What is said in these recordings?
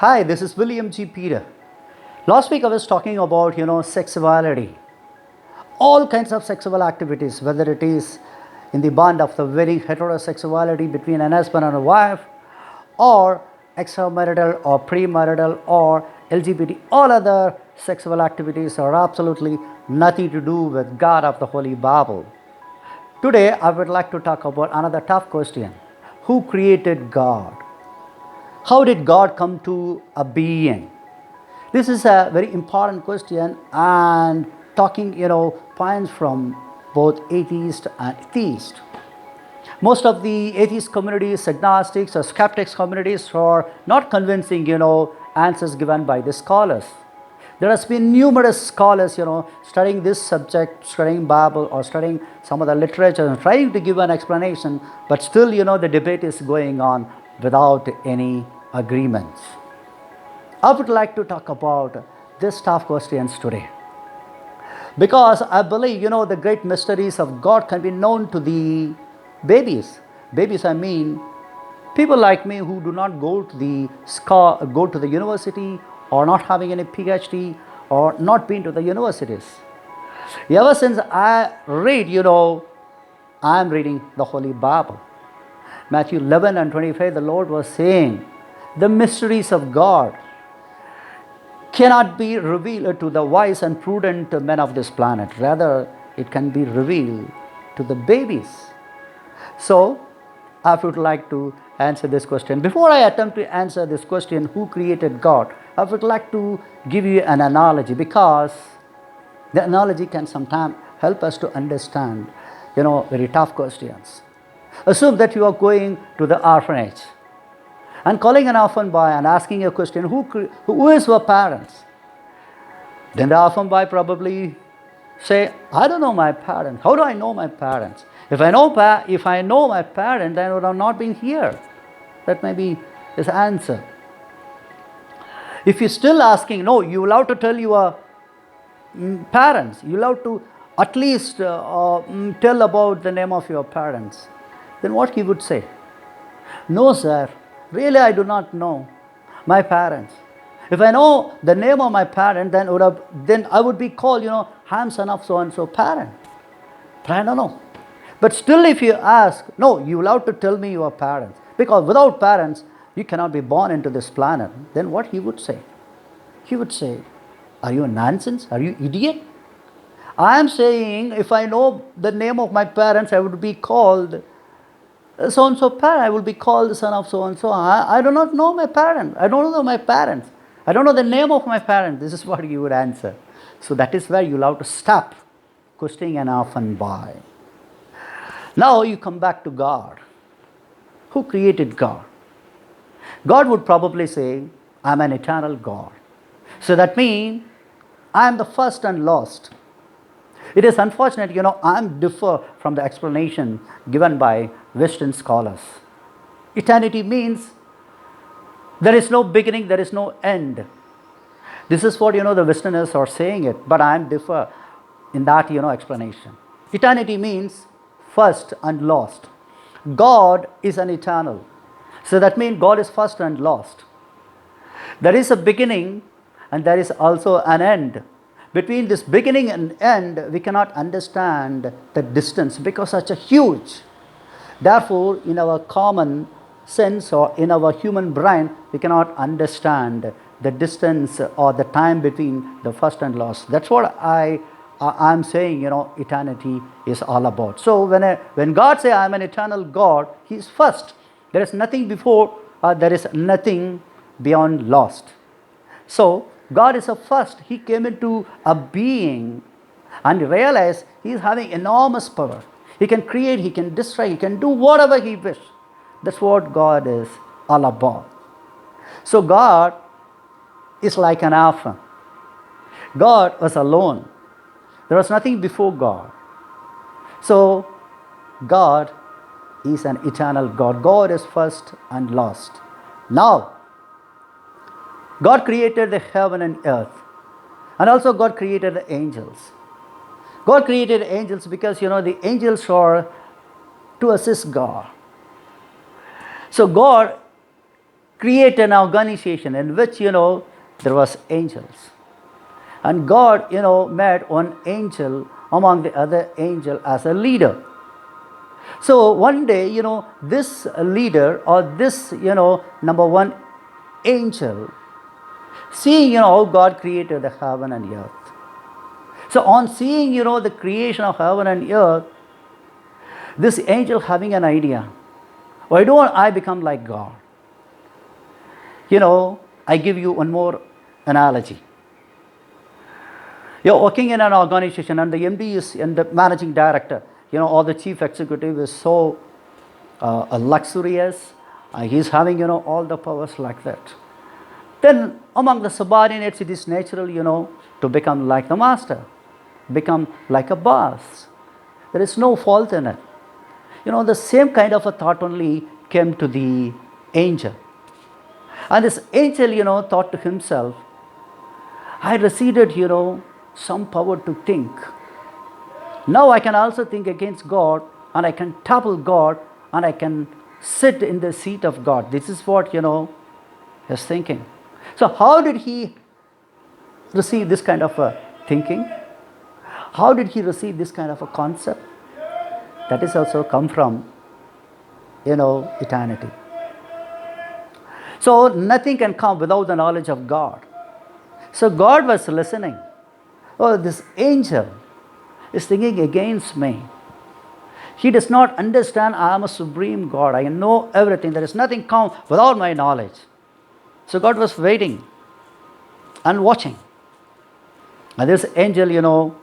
Hi, this is William G. Peter. Last week I was talking about, sexuality. All kinds of sexual activities, whether it is in the bond of the very heterosexuality between an husband and a wife, or extramarital or premarital or LGBT, all other sexual activities are absolutely nothing to do with God of the Holy Bible. Today I would like to talk about another tough question. Who created God? How did God come to a being? This is a very important question and talking, points from both atheist and theist. Most of the atheist communities, agnostics or skeptics communities are not convincing, answers given by the scholars. There has been numerous scholars, studying this subject, studying Bible or studying some of the literature and trying to give an explanation, but still, the debate is going on without any agreements. I would like to talk about these tough questions today because I believe, the great mysteries of God can be known to the babies. Babies, I mean, people like me who do not go to the university or not having any PhD or not been to the universities. Ever since I read, I am reading the Holy Bible. Matthew 11 and 25, the Lord was saying, the mysteries of God cannot be revealed to the wise and prudent men of this planet. Rather, it can be revealed to the babies. So, I would like to answer this question. Before I attempt to answer this question, who created God, I would like to give you an analogy because the analogy can sometimes help us to understand, very tough questions. Assume that you are going to the orphanage and calling an orphan boy and asking a question, who is your parents? Then the orphan boy probably say, I don't know my parents. How do I know my parents? If I know my parents, then I would have not been here. That may be his answer. If you're still asking, no, you will have to tell your parents. You will have to at least tell about the name of your parents. Then what he would say? No, sir. Really, I do not know my parents. If I know the name of my parent, then I would be called, I am son of so and so parent. But I don't know. But still, if you ask, no, you will have to tell me your parents. Because without parents, you cannot be born into this planet. Then what he would say? He would say, are you a nonsense? Are you idiot? I am saying, if I know the name of my parents, I would be called so and so parent. I will be called the son of so and so. I do not know my parents. I don't know my parents. I don't know the name of my parents. This is what you would answer. So that is where you'll have to stop questioning an orphan boy. Now you come back to God. Who created God? God would probably say, I'm an eternal God. So that means I am the first and last. It is unfortunate, I am differ from the explanation given by Western scholars. Eternity means there is no beginning, there is no end. This is what, the Westerners are saying it, but I am differ in that, explanation. Eternity means first and last. God is an eternal. So that means God is first and last. There is a beginning and there is also an end. Between this beginning and end, we cannot understand the distance because such a huge. Therefore, in our common sense or in our human brain, we cannot understand the distance or the time between the first and last. That's what I'm saying, eternity is all about. So when God says, I'm an eternal God, He is first. There is nothing before, there is nothing beyond last. So God is a first. He came into a being and realized He is having enormous power. He can create, He can destroy, He can do whatever He wishes. That's what God is all about. So God is like an orphan. God was alone. There was nothing before God. So God is an eternal God. God is first and last. Now, God created the heaven and earth. And also God created the angels. God created angels because, the angels are to assist God. So God create an organization in which, there was angels. And God, made one angel among the other angel as a leader. So one day, this leader or this, number one angel, seeing, how God created the heaven and earth. So on seeing, the creation of heaven and earth, this angel having an idea, why don't I become like God? I give you one more analogy. You're working in an organization and the MD is and the managing director, or the chief executive is so luxurious. He's having, all the powers like that. Then among the subordinates, it is natural, to become like the master, become like a boss. There is no fault in it. The same kind of a thought only came to the angel. And this angel, thought to himself, I received, some power to think. Now I can also think against God, and I can topple God, and I can sit in the seat of God. This is what, he's thinking. So how did he receive this kind of a thinking? How did he receive this kind of a concept? That is also come from, eternity. So nothing can come without the knowledge of God. So God was listening. Oh, this angel is thinking against me. He does not understand I am a supreme God. I know everything. There is nothing come without my knowledge. So God was waiting and watching. And this angel,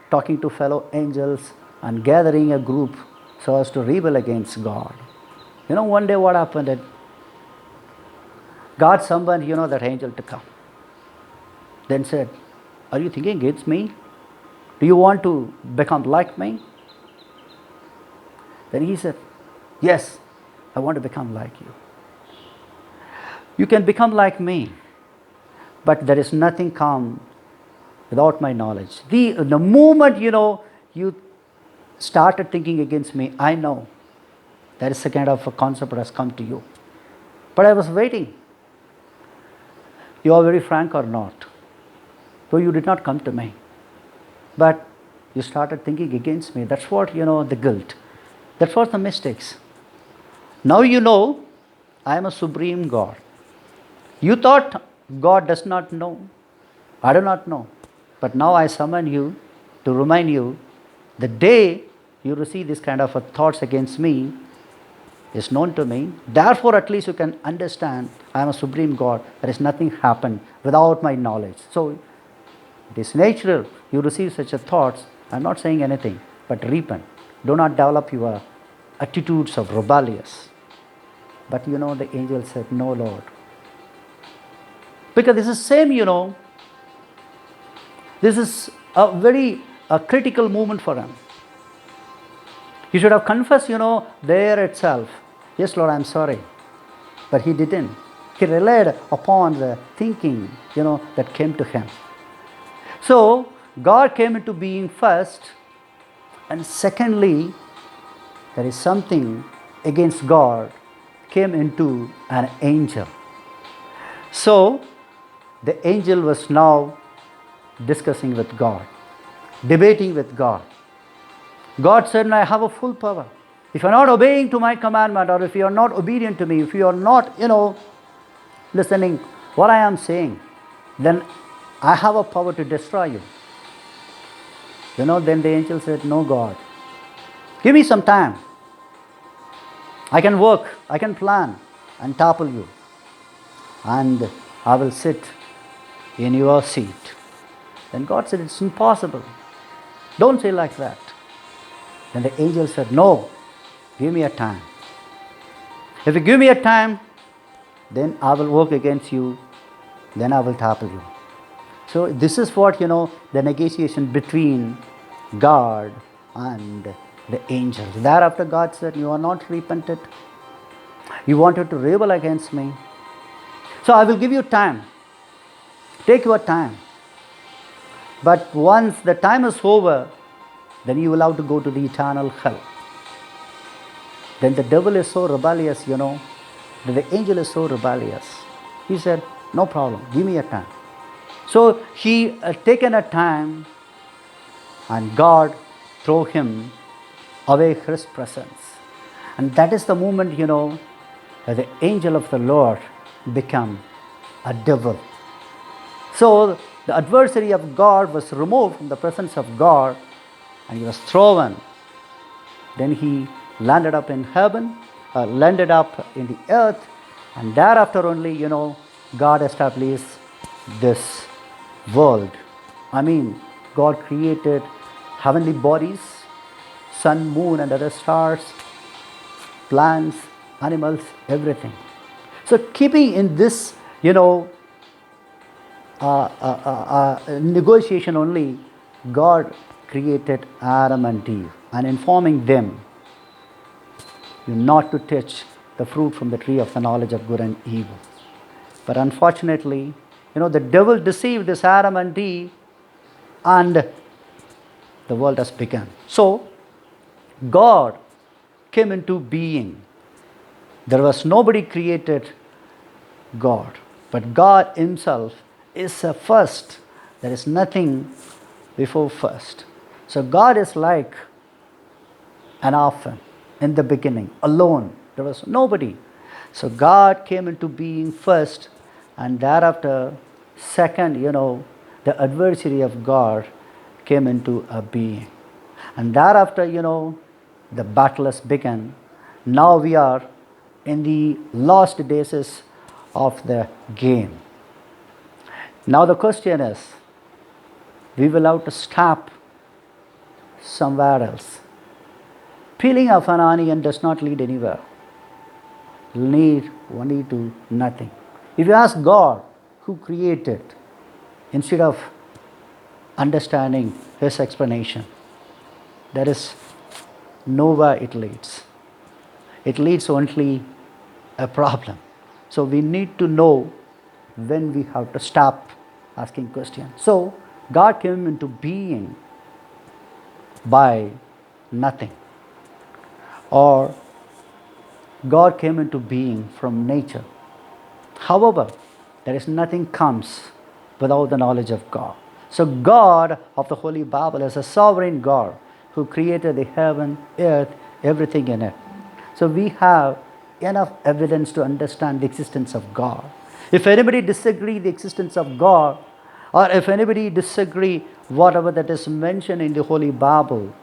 talking to fellow angels and gathering a group so as to rebel against God. One day what happened? God summoned, that angel to come. Then said, are you thinking against me? Do you want to become like me? Then he said, yes, I want to become like you. You can become like me, but there is nothing come without my knowledge. The moment, you started thinking against me, I know that is the kind of a concept that has come to you. But I was waiting. You are very frank or not? So you did not come to me. But you started thinking against me. That's what, the guilt. That's what the mistakes. Now you know I am a supreme God. You thought God does not know. I do not know. But now I summon you to remind you the day you receive this kind of thoughts against me is known to me. Therefore, at least you can understand I am a supreme God. There is nothing happened without my knowledge. So it is natural you receive such a thoughts. I am not saying anything, but repent. Do not develop your attitudes of rebellious. But the angel said, no, Lord. Because this is same, this is a very critical moment for him. He should have confessed, there itself. Yes, Lord, I am sorry. But he didn't. He relied upon the thinking, that came to him. So, God came into being first. And secondly, there is something against God came into an angel. So, the angel was now discussing with God, debating with God. God said, I have a full power. If you are not obeying to my commandment, or if you are not obedient to me, if you are not, listening what I am saying, then I have a power to destroy you. Then the angel said, no, God. Give me some time. I can work, I can plan and topple you. And I will sit in your seat. Then God said, it's impossible. Don't say like that. Then the angel said, no, give me a time. If you give me a time, then I will work against you, then I will topple you. So this is what, the negotiation between God and the angels. Thereafter God said, you are not repented. You wanted to rebel against me. So I will give you time. Take your time. But once the time is over, then you will have to go to the eternal hell. Then the devil is so rebellious, that the angel is so rebellious. He said, no problem, give me a time. So he taken a time, and God threw him away his presence. And that is the moment, that the angel of the Lord become a devil. So the adversary of God was removed from the presence of God, and he was thrown. Then he landed up in heaven, landed up in the earth, and thereafter only, God established this world. I mean, God created heavenly bodies, sun, moon, and other stars, plants, animals, everything. So keeping in this, negotiation only, God created Adam and Eve and informing them, you not to touch the fruit from the tree of the knowledge of good and evil. But unfortunately, the devil deceived this Adam and Eve, and the world has begun. So God came into being. There was nobody created God, but God himself is a first. There is nothing before first. So God is like an orphan in the beginning, alone. There was nobody. So God came into being first, and thereafter, second, the adversary of God came into a being. And thereafter, the battle has begun. Now we are in the last days of the game. Now the question is, we will have to stop somewhere else. Peeling of an onion does not lead anywhere. Lead only to nothing. If you ask God who created, instead of understanding his explanation, there is nowhere it leads. It leads only a problem. So we need to know when we have to stop asking questions. So God came into being by nothing, or God came into being from nature. However, there is nothing comes without the knowledge of God. So God of the Holy Bible is a sovereign God who created the heaven, earth, everything in it. So we have enough evidence to understand the existence of God. If anybody disagree the existence of God, or if anybody disagree whatever that is mentioned in the Holy Bible,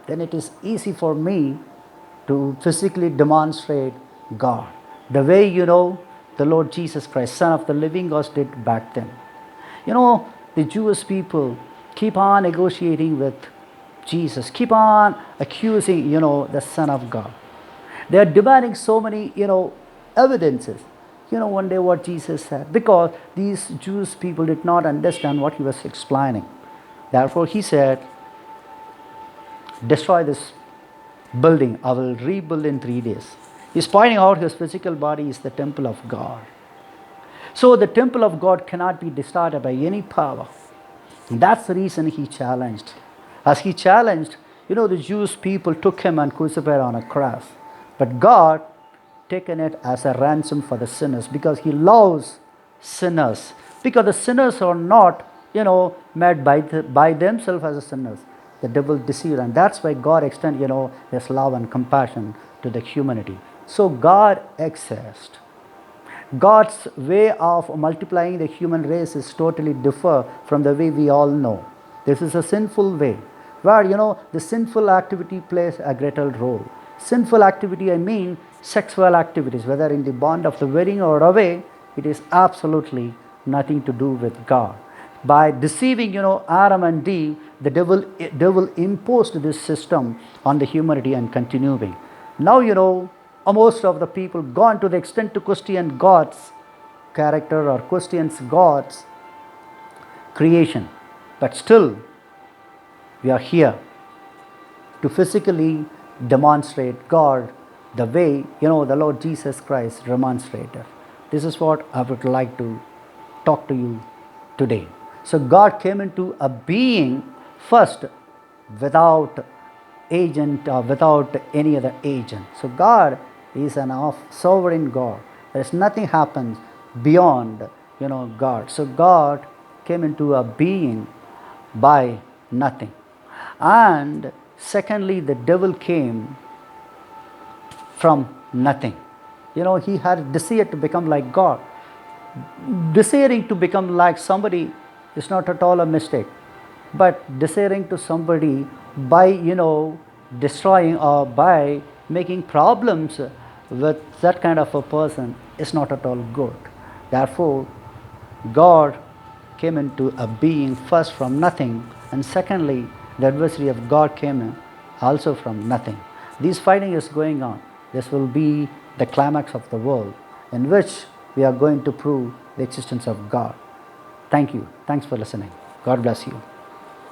then it is easy for me to physically demonstrate God. The way, the Lord Jesus Christ, Son of the living God, did back then. The Jewish people keep on negotiating with Jesus, keep on accusing, the Son of God. They are demanding so many, evidences. One day what Jesus said, because these Jewish people did not understand what he was explaining. Therefore he said, destroy this building, I will rebuild in 3 days. He's pointing out his physical body is the temple of God. So the temple of God cannot be destroyed by any power. And that's the reason he challenged. As he challenged, the Jewish people took him and crucified on a cross. But God taken it as a ransom for the sinners, because he loves sinners. Because the sinners are not, made by themselves as sinners. The devil deceived, and that's why God extended, his love and compassion to the humanity. So God exists. God's way of multiplying the human race is totally different from the way we all know. This is a sinful way, where the sinful activity plays a greater role. Sinful activity, I mean sexual activities, whether in the bond of the wedding or away, it is absolutely nothing to do with God. By deceiving, Adam and Eve, the devil imposed this system on the humanity and continuing. Now, most of the people gone to the extent to question God's character or questions God's creation. But still, we are here to physically demonstrate God the way, the Lord Jesus Christ demonstrated. This is what I would like to talk to you today. So God came into a being first without agent or without any other agent. So God is an sovereign God. There is nothing happens beyond, God. So God came into a being by nothing. And secondly, the devil came from nothing. He had a desire to become like God. Desiring to become like somebody is not at all a mistake, but desiring to somebody by destroying or by making problems with that kind of a person is not at all good. Therefore, God came into a being first from nothing, and secondly, the adversary of God came in also from nothing. This fighting is going on. This will be the climax of the world, in which we are going to prove the existence of God. Thank you. Thanks for listening. God bless you.